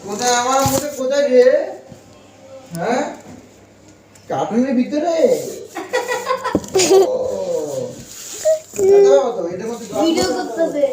কোথায় আমার মধ্যে কোথায় রে? হ্যাঁ, কার্টুনের ভিতরে। ভিডিও করতেছে।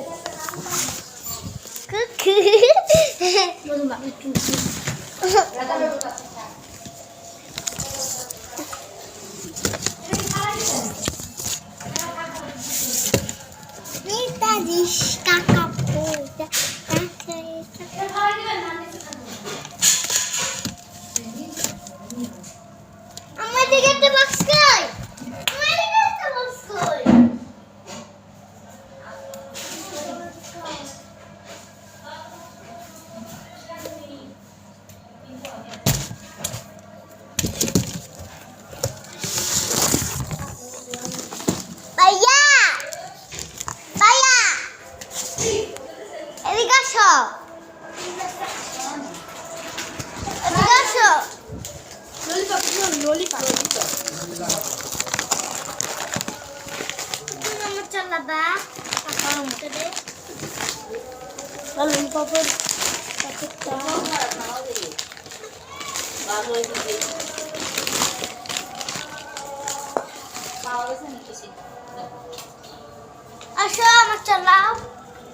আসো আমার চালাও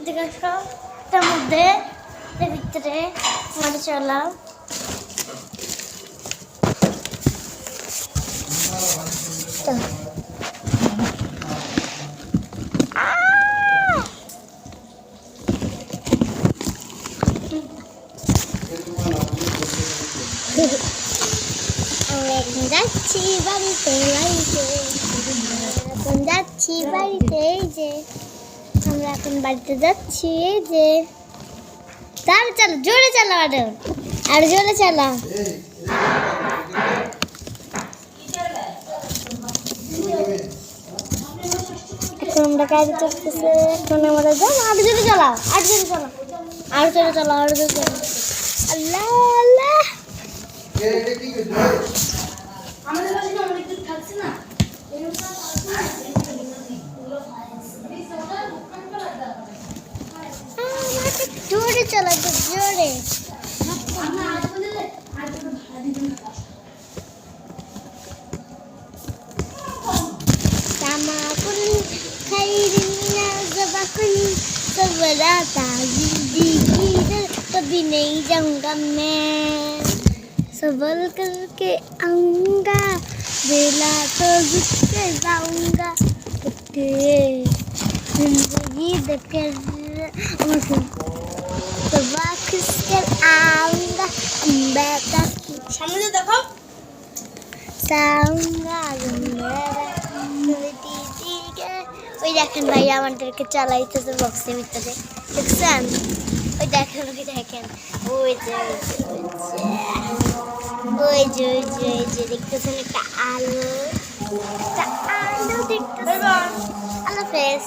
দেখো তার মধ্যে ভিতরে মাঠে চলাম। আমরা এখন যাচ্ছি বাড়িতে এখন যাচ্ছি বাড়িতে এই যে আমরা এখন বাড়িতে যাচ্ছি এই যে তার চালা জোরে চালা আর জোরে চালা এখন আমরা গাড়ি চলতেছে এখন আমরা যাবো আর জোরে চালাও আর জোরে চালাও আর জোরে চালাও আর জোরে চালাও আল্লাহ আল্লাহ আমাদের কাছে না অনেক কিছু থাকছে না জোরে চালা জোরে sama kun khairin जबा kun सबरा ताजी किधर कभी नहीं जाऊंगा मैं सबल करके आऊंगा बेला तो झुक जाऊंगा जिंदगी देकर सबा खुश कर आऊंगा बेटा সামনে দেখো সাউন্ডা ওই দেখেন ভাই আমাদেরকে চালাইতেছে বক্সের ভিতরে দেখছেন ওই দেখেন ওই যে দেখতেছেন একটা আলো দেখতেছেন আলো ফেস